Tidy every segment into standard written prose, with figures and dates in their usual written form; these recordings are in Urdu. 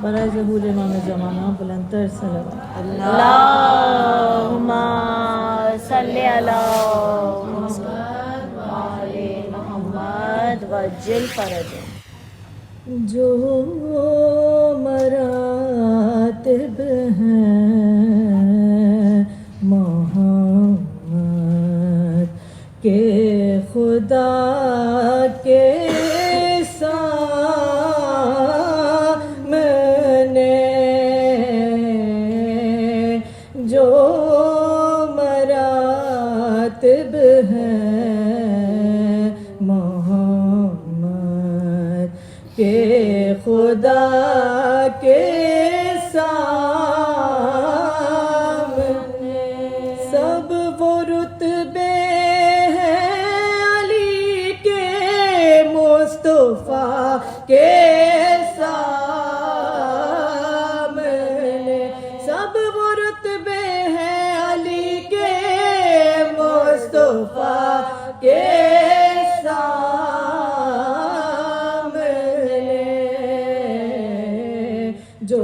برائے ظہور امام زمانہ بلندتر صلوات. اللہم صلی علی محمد وجل فرج. جو مراتب ہیں محمد کے خدا کے سامنے، جو مراتب ہیں محمد کے خدا کے سامنے، سب وہ رتبے ہیں علی کے مصطفیٰ کے سامنے، سب وہ رتبے ہیں علی کے مصطفیٰ کے جو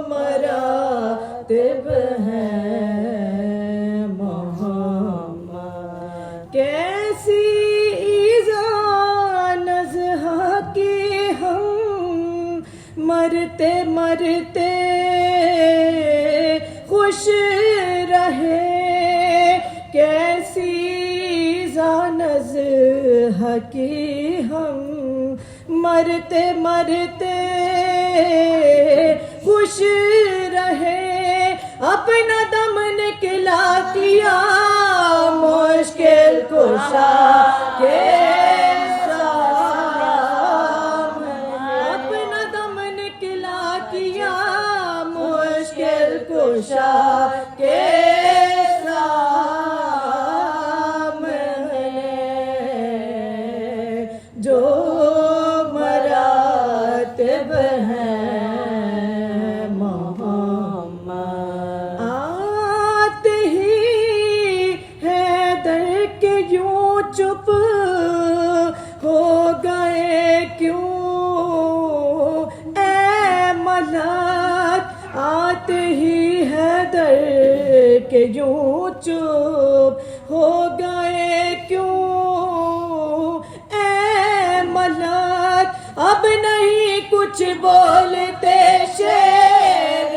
مراتب ہیں محمد. کیسی ایذا نزہہ کی ہم مرتے مرتے خوش رہے، کیسی ایذا نزہہ کی ہم مرتے مرتے خوش رہے، اپنا دم نکلا کیا مشکل کشا کے سامنے، اپنا دم نکلا کیا مشکل کشا کے سامنے، جو مراتب ہیں محمد. آتے ہی حیدر کے یوں چپ ہو گئے کیوں اے ملک، آتے ہی حیدر کے یوں چپ ہو گئے کیوں اے ملک، اب نہیں کچھ بولتے شیر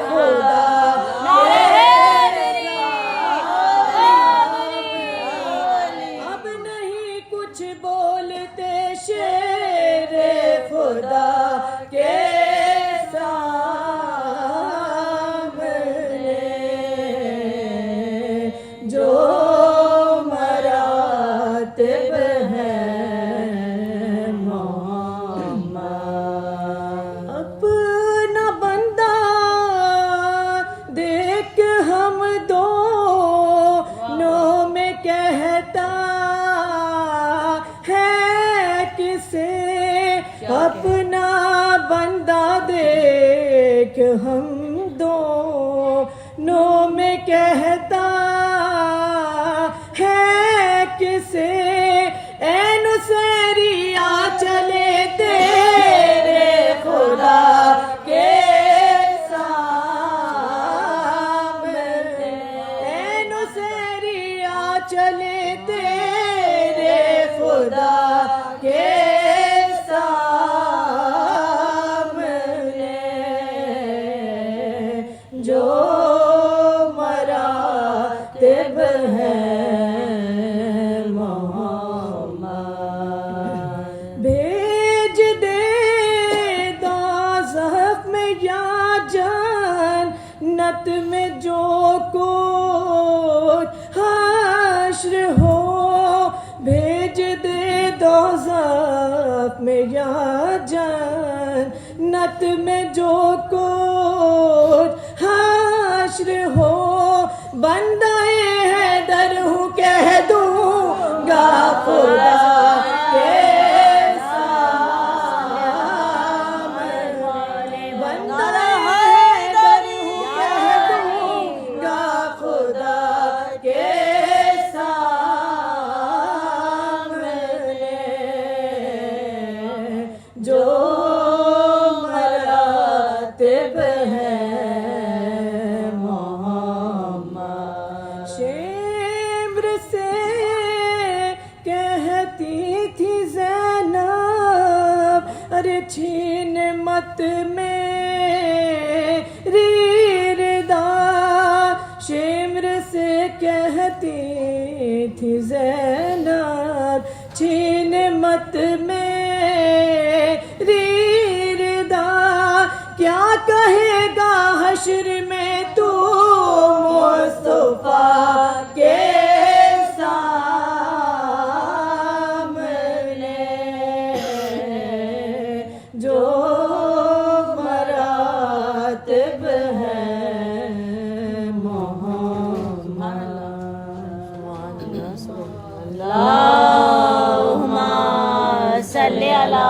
خدا، اب نہیں کچھ بولتے شیر خدا کے سامنے، جو مراتب ہیں محمد. اپنا بندہ دیکھ ہم دونوں میں کہتا ہے کسے، اپنا بندہ دیکھ ہم دونوں میں کہتا ہے کسے، اے نصیری آ چلے تیرے خدا کے سامنے، اے نصیری آ چلے تیرے خدا کے سامنے، جو مراتب ہیں محمد. بھیج دے دوزخ میں یا جنت میں جو کچھ حشر ہو، بھیج دے دوزخ میں یا جنت میں جو کچھ حشر ہو، بندہ حیدر ہوں کہہ دوں گا خدا کے سامنے، بندہ حیدر ہوں کہہ دوں گا خدا کے سامنے، جو مرا چھین مت میری ردا شمر سے کہتی تھی زینب چھین مت میری ردا کیا کہے گا حشر میں تو مصطفیٰ کے سامنے جو مراتب ہیں اللہم صلی علی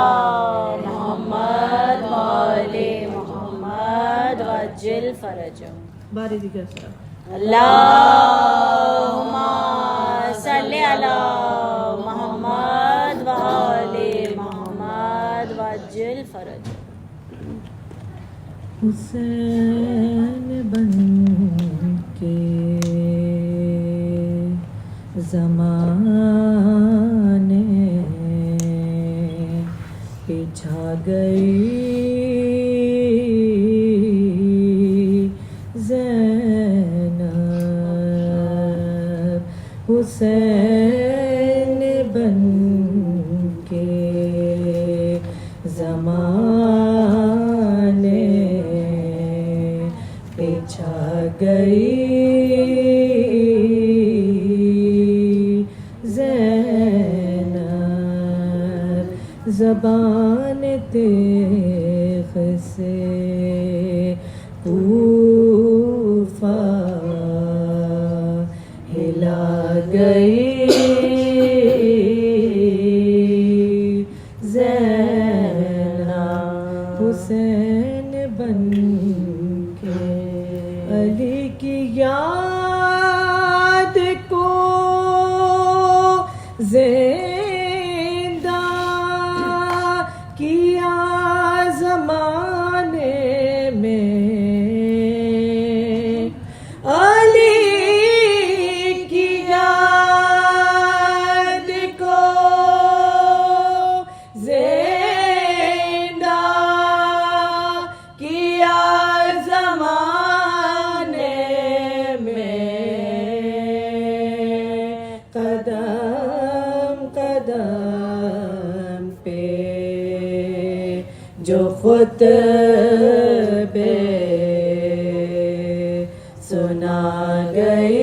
محمد وآل محمد وعجل فرجهم باری دیگر صاحب اللہم صلی علی محمد وآل محمد وعجل فرجهم حسین بن کے زمانے پچھا گئی زینب حسین بن کے زمانے پچھا گئی زینب زبان تیغ سے کوفہ ہلا گئی زینب حسین بن کے علی کی یاد کو زندہ کیا زمانے میں علی کی یاد کو زندہ کیا زمانے میں قدم قدم پہ جو خطبے سنا گئی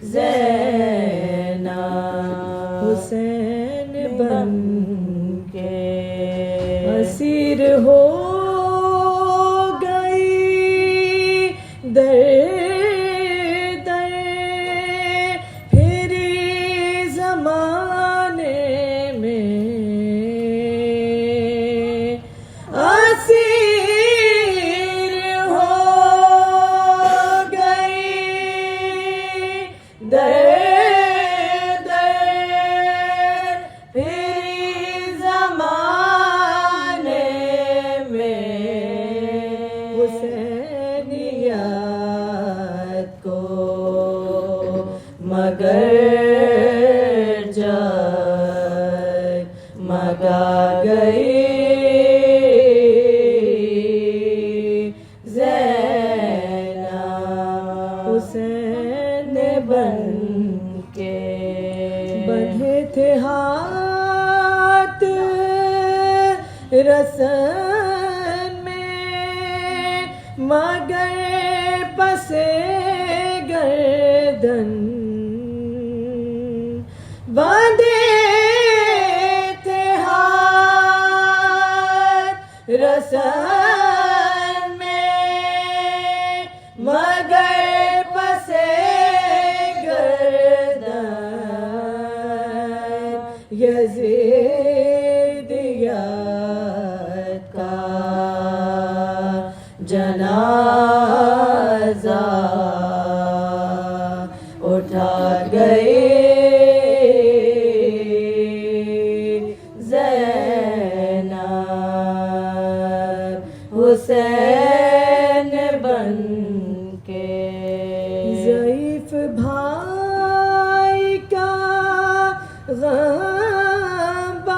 زینب حسین بن کے اسیر ہو گئی در در پھری زمانے میں اسیر ہو گئی در پھری زمانے میں حسینیت کو مگر جگ مگا گئی زینب حسین بن کے بندھے تھے ہاتھ رسن میں مگر پسے گردن باندھے تھے ہاتھ رسن میں مگر پسے گردن یزیدیت کا جنازہ اٹھا گئی زینب حسین بن کے ضعیف بھائی کا غم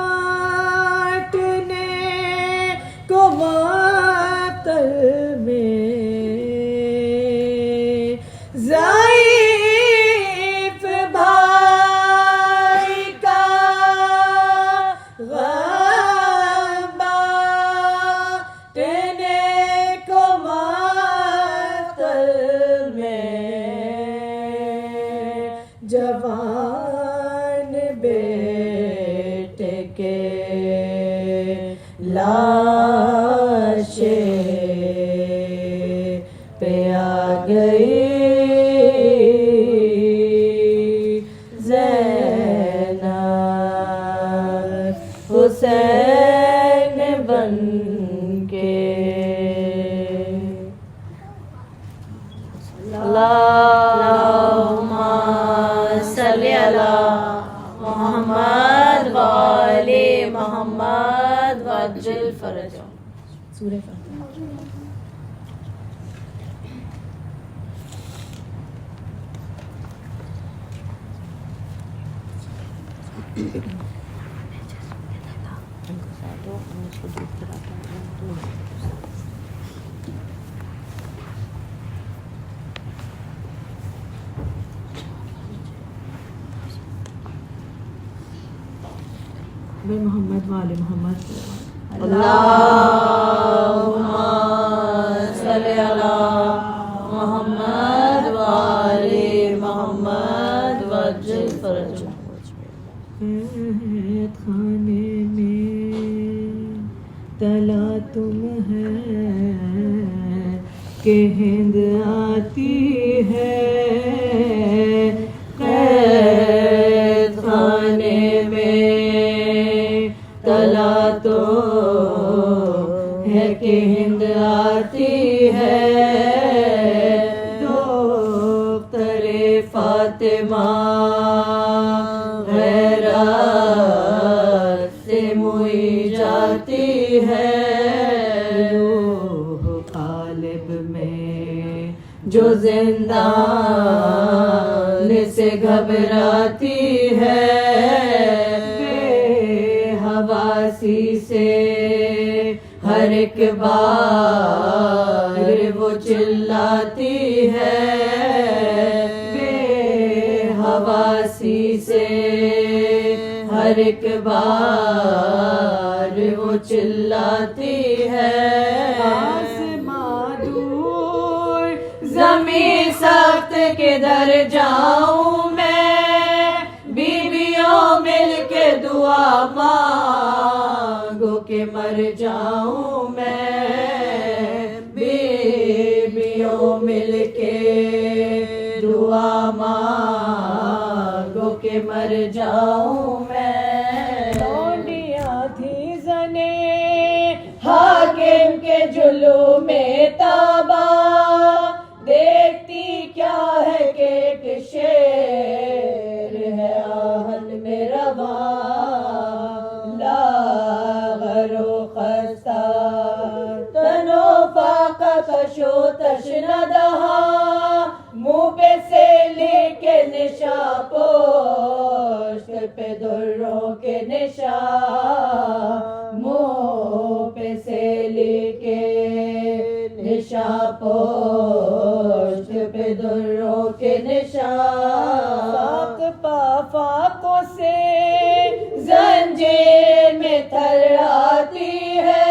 لاشیں پہ آ گئی زینب حسین بن کے اللہم صلی علی محمد وآل محمد وعجل فرجہ. سورہ فاتحہ. محمد وآل محمد. اللہم صلی علی محمد وآل محمد وعجل فرجہ. قید خانے میں تلا تم ہے کہ ہند آتی ہے. قید خانے میں تلا تو ہے کہ ہند آتی ہے. دختر فاطمہ غیرت سے موئی جاتی ہے. روح قالب میں جو زندان سے گھبراتی ہے. حواسی سے ہر ایک بار وہ چلاتی ہے. بے حواسی سے ہر ایک بار وہ چلاتی ہے. آسماں دور زمین سخت کدھر جاؤں میں. بیویوں مل کے دعا مانگو کہ مر جاؤں میں. بیویوں مل کے دعا مانگو کہ مر جاؤں میں. لونڈیاں تھی زنے حاکم کے جلوم تابا. دیکھتی کیا ہے کہ ایک شیر ہے آہن میں رواں. لاغر و خستہ تنو فاقہ کشو تشندہا. منہ پہ سے لے کے نشاں پوشت پہ دروں کے نشاں. منہ پہ سے لے کے نشاں پوشت پہ دروں کے نشاں. فاق پا فاقوں سے زنجیر میں تھر آتی ہے.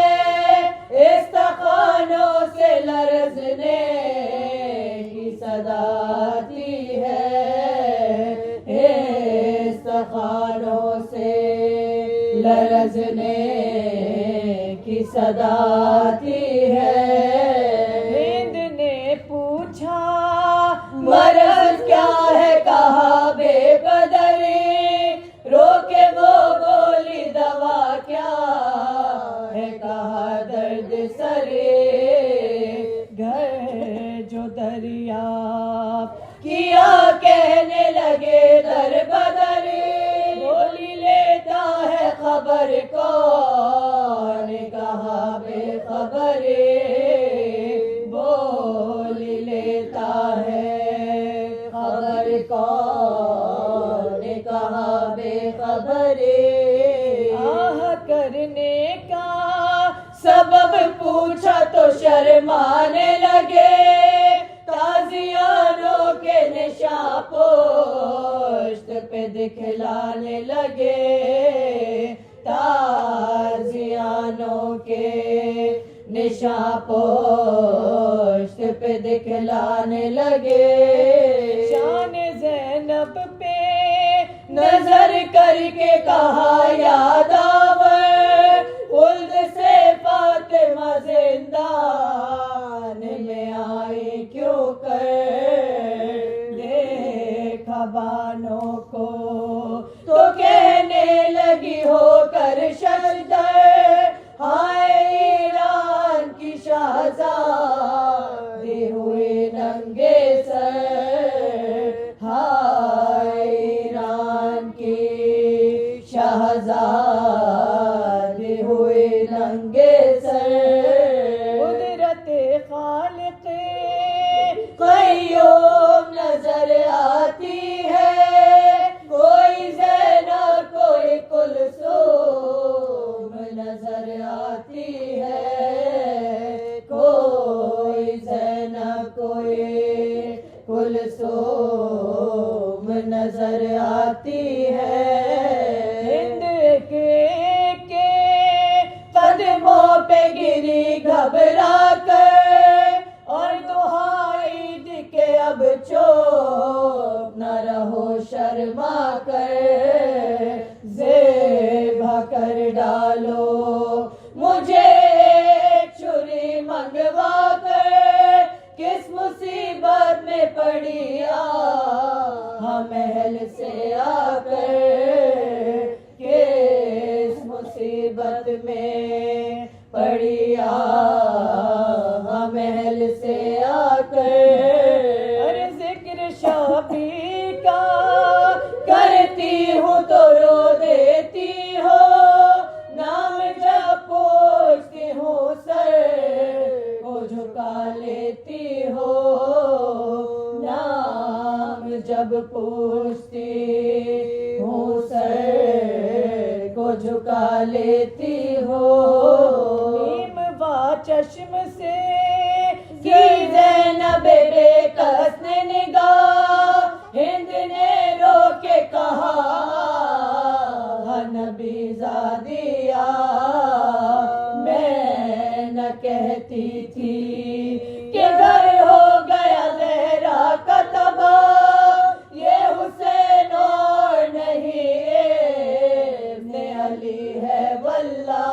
استخوانوں سے لرزنے کی صدا آتی ہے. استخوانوں سے لرزنے کی صدا آتی ہے. ہند نے پوچھا مرض کیا ہے کہا بے قدری. روکے وہ بولی دوا کیا ہے کہا درد سرے. گھر جو دریافت کیا کہنے لگے در بدر. بولی لیتا ہے خبر کون کہا بے خبر. بولی لیتا ہے خبر کون کہا بے خبر. آہ کرنے کا سبب پوچھا تو شرمانے لگے. تازیانوں کے نشاں پوشت پہ دکھلانے لگے. تازیانوں کے نشاں پوشت پہ دکھلانے لگے. شان زینب پہ نظر کر کے کہا یاد آور. نظر آتی ہے، کوئی زینب کوئی کلثوم نظر آتی ہے، ہند کے قدموں پہ گری گھبرا کر، اور دعائی دی کہ اب چوپ نہ رہو شرما کر، ذبح کر ڈالو مجھے چھری منگوا کر، کس مصیبت میں پڑی محل سے آ کر، کس مصیبت میں پڑی محل سے آ کر، ارے ذکر شافی کا کرتی ہوں تو رو دیتی ہو، نام جب پوچھتی ہوں سر کو جھکا لیتی ہو، نام جب پوچھتی ہوں سر کو جھکا لیتی ہو، نیم وا چشم سے کی زینب بے کس نے نگاہ، ہند نے رو کے کہا نبی زادیا، میں نہ کہتی تھی کہ گھر ہو گیا زہرا کا تباہ، یہ حسین اور نہیں ابن علی ہے واللہ،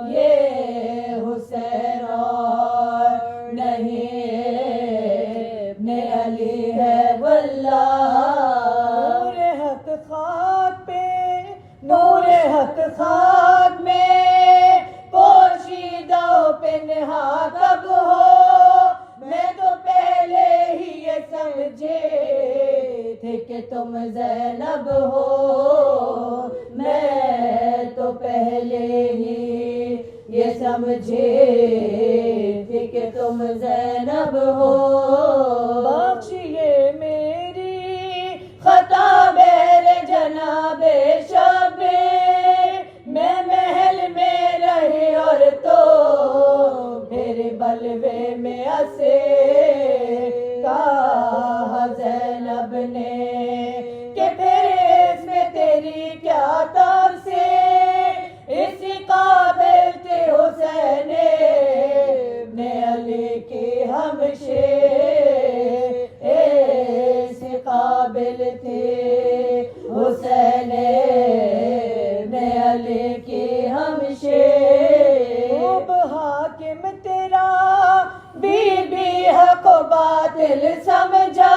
یہ حسین اور نہیں ابن علی ہے واللہ، نور حق خاک پہ نور حق خاک میں پوشیدہ پنہا کب ہو، میں تو پہلے ہی یہ سمجھے تھے کہ تم زینب ہو، میں تو پہلے ہی یہ سمجھے تھے کہ تم زینب ہو، بخشیے میری خطا بہر جناب شب، میں محل میں رہی اور تو میرے بلوے میں اسے کہا زینب نے کہ پھر اس میں تیری کیا تفصیل، اسی قابل تھے حسین ابن علی کی ہمشیر، اس قابل تھے حسین ابن علی کی ہمشیر، خوب حاکم تیرا بی بی حق و باطل سمجھا،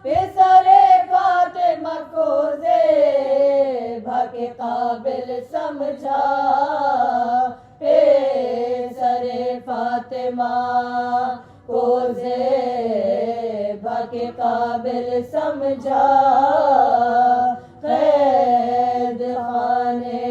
پسر فاطمہ کو ذبح کے قابل سمجھا، پسر فاطمہ کو ذبح کے قابل سمجھا، قید خانے